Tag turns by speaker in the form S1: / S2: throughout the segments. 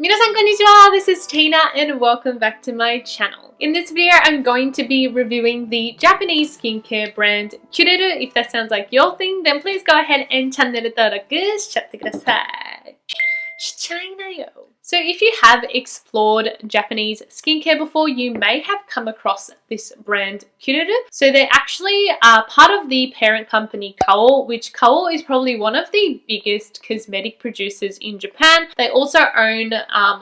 S1: Minasan konnichiwa, this is Tina and welcome back to my channel. In this video, I'm going to be reviewing the Japanese skincare brand CUREL. If that sounds like your thing, then please go ahead and channel登録しちゃってください。しちゃいなよ。So if you have explored Japanese skincare before, you may have come across this brand CUREL. So they're actually part of the parent company CUREL, which CUREL is probably one of the biggest cosmetic producers in Japan. They also own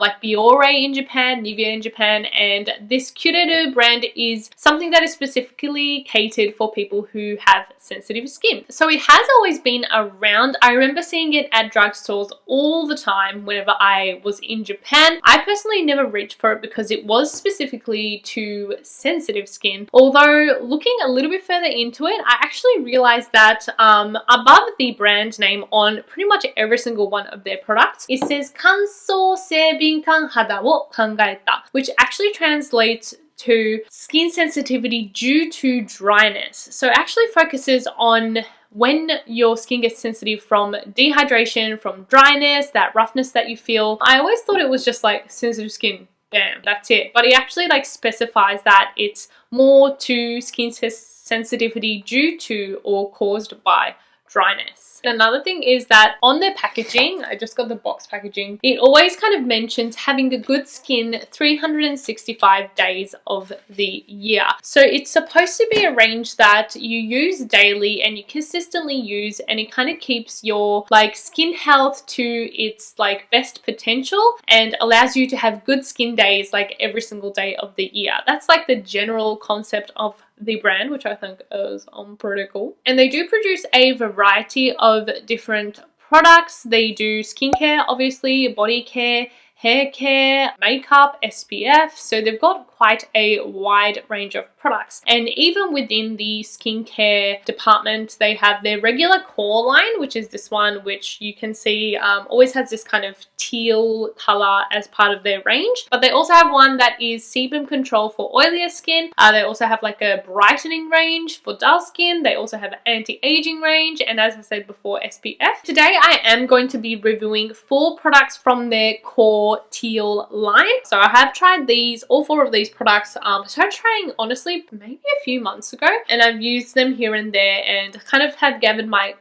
S1: like Biore in Japan, Nivea in Japan, and this CUREL brand is something that is specifically catered for people who have sensitive skin. So it has always been around. I remember seeing it at drugstores all the time whenever I was in Japan. I personally never reached for it because it was specifically to sensitive skin. Although looking a little bit further into it, I actually realized that above the brand name on pretty much every single one of their products, it says "Kansou seibinkan hada wo kangaeta," which actually translates to skin sensitivity due to dryness. So it actually focuses on when your skin gets sensitive from dehydration, from dryness, that roughness that you feel. I always thought it was just like sensitive skin, bam, that's it. But it actually like specifies that it's more to skin sensitivity due to or caused by dryness. Another thing is that on their packaging, I just got the box packaging, it always kind of mentions having a good skin 365 days of the year. So it's supposed to be a range that you use daily and you consistently use, and it kind of keeps your like skin health to its like best potential and allows you to have good skin days like every single day of the year. That's like the general concept of the brand, which I think is pretty cool. And they do produce a variety of different products. They do skincare, obviously, body care, hair care, makeup, SPF. So they've got quite a wide range of products. And even within the skincare department, they have their regular core line, which is this one, which you can see always has this kind of teal color as part of their range. But they also have one that is sebum control for oilier skin. They also have like a brightening range for dull skin. They also have an anti-aging range, and as I said before, SPF. Today I am going to be reviewing 4 products from their core teal line. So I have tried these, all 4 of these products. I started trying honestly maybe a few months ago, and I've used them here and there and kind of have gathered my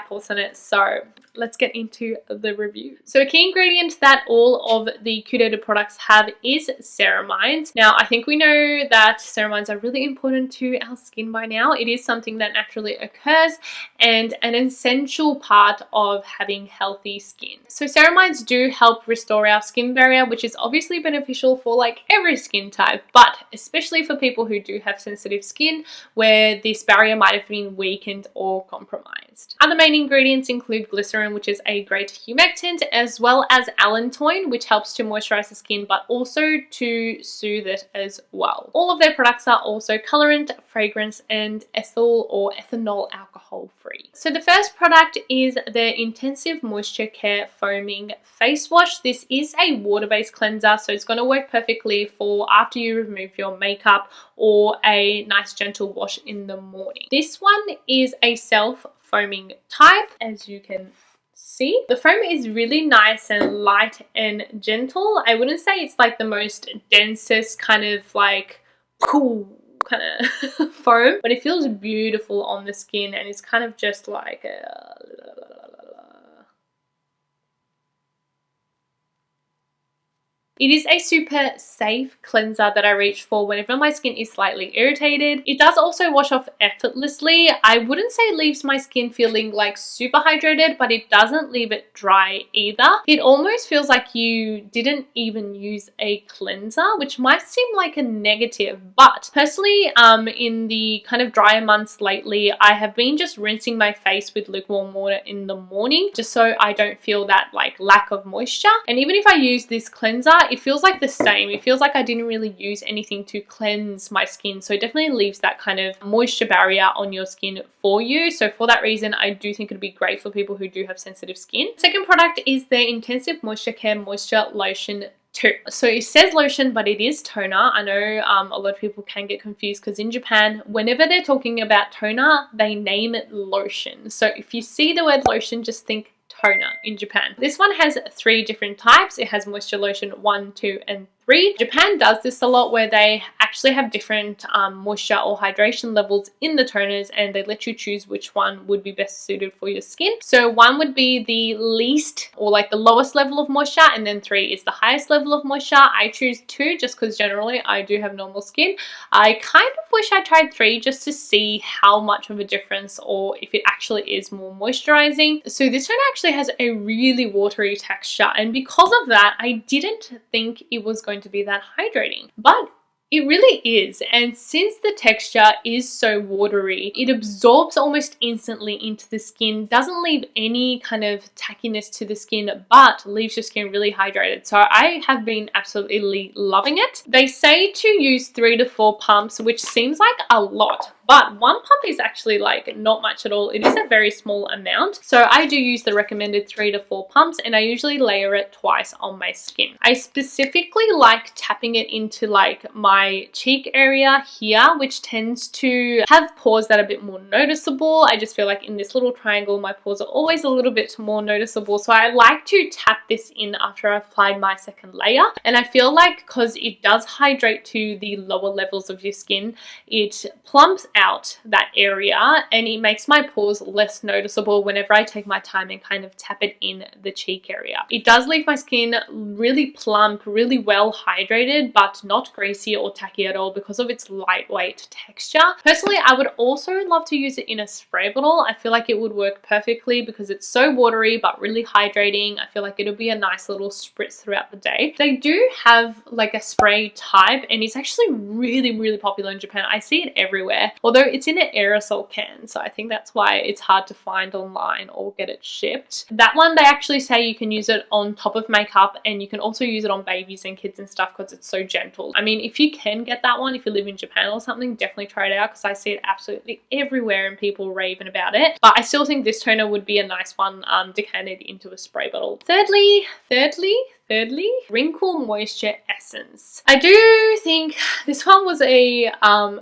S1: thoughts on it. So let's get into the review. So a key ingredient that all of the CUREL products have is ceramides. Now I think we know that ceramides are really important to our skin by now. It is something that naturally occurs and an essential part of having healthy skin. So ceramides do help restore our skin barrier, which is obviously beneficial for like every skin type, but especially for people who do have sensitive skin where this barrier might have been weakened or compromised. Other main ingredients include glycerin, which is a great humectant, as well as allantoin, which helps to moisturize the skin but also to soothe it as well. All of their products are also colorant, fragrance, and ethyl or ethanol alcohol free. So the first product is their Intensive Moisture Care Foaming Face Wash. This is a water-based cleanser, so it's going to work perfectly for after you remove your makeup or a nice gentle wash in the morning. This one is a self-foaming type, as you can see. The foam is really nice and light and gentle. I wouldn't say it's like the most densest kind of like cool kind of foam, but it feels beautiful on the skin, and it's kind of just like It is a super safe cleanser that I reach for whenever my skin is slightly irritated. It does also wash off effortlessly. I wouldn't say it leaves my skin feeling like super hydrated, but it doesn't leave it dry either. It almost feels like you didn't even use a cleanser, which might seem like a negative, but personally, in the kind of drier months lately, I have been just rinsing my face with lukewarm water in the morning, just so I don't feel that like lack of moisture. And even if I use this cleanser, it feels like the same. It feels like I didn't really use anything to cleanse my skin, so it definitely leaves that kind of moisture barrier on your skin for you. So for that reason, I do think it'd be great for people who do have sensitive skin. Second product is their Intensive Moisture Care Moisture Lotion too. So it says lotion, but it is toner. I know a lot of people can get confused because in Japan, whenever they're talking about toner, they name it lotion. So if you see the word lotion, just think toner in Japan. This one has 3 different types. It has moisture lotion 1, 2, and 3. Japan does this a lot where they actually have different moisture or hydration levels in the toners, and they let you choose which one would be best suited for your skin. So 1 would be the least or like the lowest level of moisture, and then 3 is the highest level of moisture. I choose 2 just because generally I do have normal skin. I kind of wish I tried 3 just to see how much of a difference or if it actually is more moisturizing. So this toner actually has a really watery texture, and because of that I didn't think it was going to be that hydrating, but it really is. And since the texture is so watery, it absorbs almost instantly into the skin, doesn't leave any kind of tackiness to the skin, but leaves your skin really hydrated. So I have been absolutely loving it. They say to use 3 to 4 pumps, which seems like a lot, but 1 pump is actually like not much at all. It is a very small amount. So I do use the recommended 3 to 4 pumps, and I usually layer it twice on my skin. I specifically like tapping it into like my cheek area here, which tends to have pores that are a bit more noticeable. I just feel like in this little triangle my pores are always a little bit more noticeable, so I like to tap this in after I've applied my second layer. And I feel like because it does hydrate to the lower levels of your skin, it plumps out that area and it makes my pores less noticeable whenever I take my time and kind of tap it in the cheek area. It does leave my skin really plump, really well hydrated, but not greasy or tacky at all because of its lightweight texture. Personally, I would also love to use it in a spray bottle. I feel like it would work perfectly because it's so watery but really hydrating. I feel like it'll be a nice little spritz throughout the day. They do have like a spray type, and it's actually really popular in Japan. I see it everywhere, although it's in an aerosol can, so I think that's why it's hard to find online or get it shipped. That one, they actually say you can use it on top of makeup, and you can also use it on babies and kids and stuff because it's so gentle. I mean, if you can get that one, if you live in Japan or something, definitely try it out because I see it absolutely everywhere and people raving about it. But I still think this toner would be a nice one decanted into a spray bottle. Thirdly, Wrinkle Moisture Essence. I do think this one was a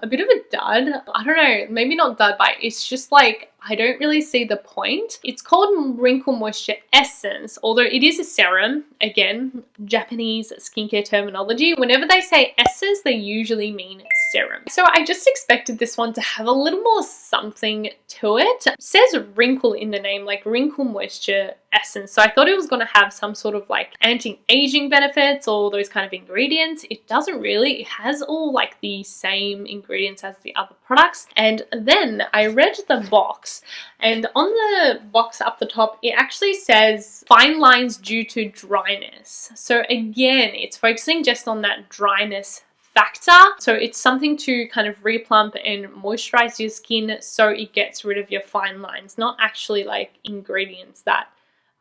S1: bit of a dud. I don't know, maybe not dud, but it's just like I don't really see the point. It's called Wrinkle Moisture Essence, although it is a serum. Again, Japanese skincare terminology. Whenever they say essence, they usually mean serum. So I just expected this one to have a little more something to it. It says wrinkle in the name, like Wrinkle Moisture Essence. So I thought it was going to have some sort of like anti-aging benefits or those kind of ingredients. It doesn't really. It has all like the same ingredients as the other products. And then I read the box, and on the box up the top, it actually says fine lines due to dryness. So again, it's focusing just on that dryness factor. So it's something to kind of replump and moisturize your skin so it gets rid of your fine lines, not actually like ingredients that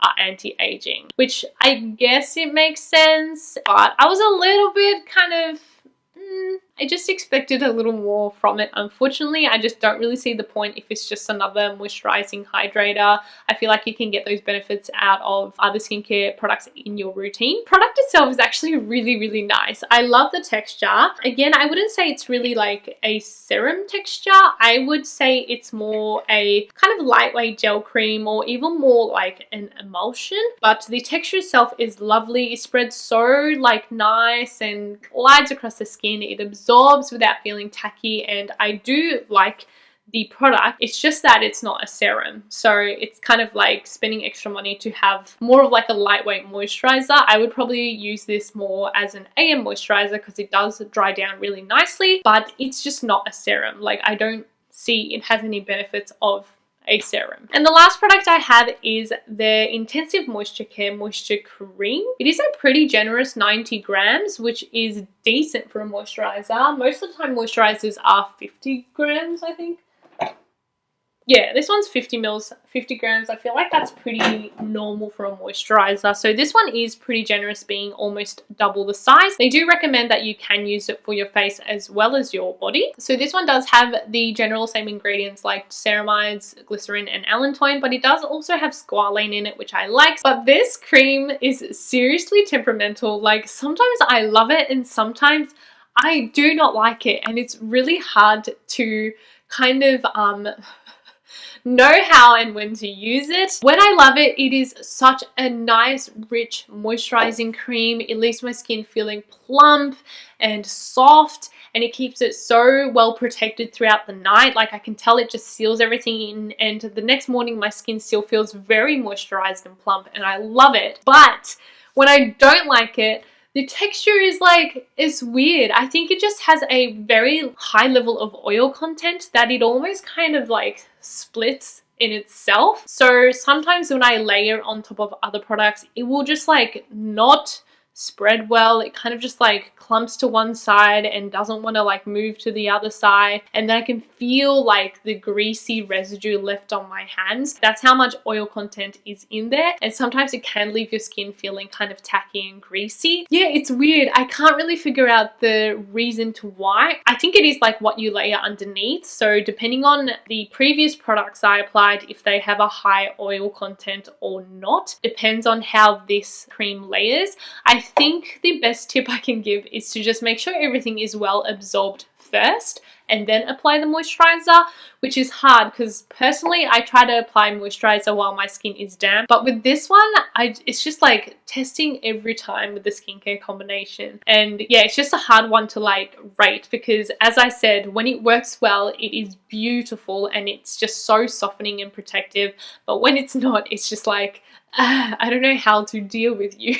S1: are anti-aging, which I guess it makes sense, but I was a little bit kind of I just expected a little more from it. Unfortunately, I just don't really see the point if it's just another moisturizing hydrator. I feel like you can get those benefits out of other skincare products in your routine. Product itself is actually really nice. I love the texture. Again, I wouldn't say it's really like a serum texture. I would say it's more a kind of lightweight gel cream or even more like an emulsion, but the texture itself is lovely. It spreads so like nice and glides across the skin. It absorbs without feeling tacky, and I do like the product. It's just that it's not a serum, so it's kind of like spending extra money to have more of like a lightweight moisturizer. I would probably use this more as an AM moisturizer because it does dry down really nicely, but it's just not a serum. Like I don't see it has any benefits of a serum. And the last product I have is their Intensive Moisture Care Moisture Cream. It is a pretty generous 90 grams, which is decent for a moisturizer. Most of the time moisturizers are 50 grams, I think. Yeah, this one's 50 grams. I feel like that's pretty normal for a moisturizer. So this one is pretty generous, being almost double the size. They do recommend that you can use it for your face as well as your body. So this one does have the general same ingredients like ceramides, glycerin, and allantoin, but it does also have squalane in it, which I like. But this cream is seriously temperamental. Like sometimes I love it and sometimes I do not like it, and it's really hard to kind of know how and when to use it. When I love it, it is such a nice, rich, moisturizing cream. It leaves my skin feeling plump and soft, and it keeps it so well protected throughout the night. Like, I can tell it just seals everything in, and the next morning my skin still feels very moisturized and plump, and I love it. But when I don't like it, the texture is like, it's weird. I think it just has a very high level of oil content that it almost kind of like splits in itself. So sometimes when I layer on top of other products, it will just like not spread well. It kind of just like clumps to one side and doesn't want to like move to the other side, and then I can feel like the greasy residue left on my hands. That's how much oil content is in there, and sometimes it can leave your skin feeling kind of tacky and greasy. Yeah, it's weird. I can't really figure out the reason to why. I think it is like what you layer underneath. So depending on the previous products I applied, if they have a high oil content or not, depends on how this cream layers. I think the best tip I can give is to just make sure everything is well absorbed first and then apply the moisturizer, which is hard because personally I try to apply moisturizer while my skin is damp, but with this one it's just like testing every time with the skincare combination. And yeah, it's just a hard one to like rate, because as I said, when it works well it is beautiful and it's just so softening and protective, but when it's not, it's just like I don't know how to deal with you.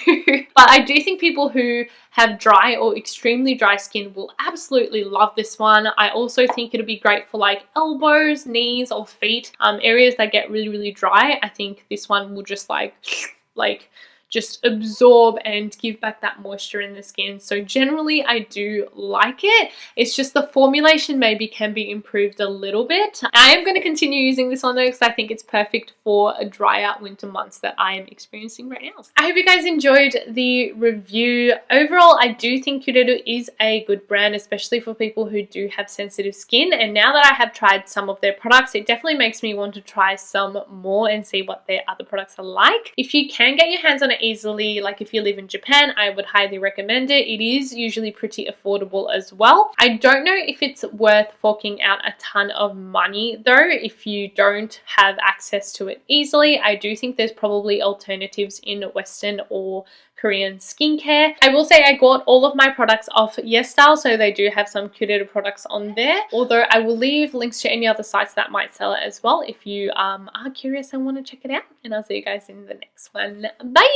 S1: But I do think people who have dry or extremely dry skin will absolutely love this one. I also think it'll be great for like elbows, knees, or feet, areas that get really dry. I think this one will just like just absorb and give back that moisture in the skin. So generally I do like it. It's just the formulation maybe can be improved a little bit. I am going to continue using this one though, because I think it's perfect for a dry out winter months that I am experiencing right now. I hope you guys enjoyed the review. Overall, I do think CUREL is a good brand, especially for people who do have sensitive skin. And now that I have tried some of their products, it definitely makes me want to try some more and see what their other products are like. If you can get your hands on it easily, like if you live in Japan, I would highly recommend it. It is usually pretty affordable as well. I don't know if it's worth forking out a ton of money though if you don't have access to it easily. I do think there's probably alternatives in Western or Korean skincare. I will say I got all of my products off YesStyle, so they do have some CUREL products on there, although I will leave links to any other sites that might sell it as well if you are curious and want to check it out. And I'll see you guys in the next one. Bye!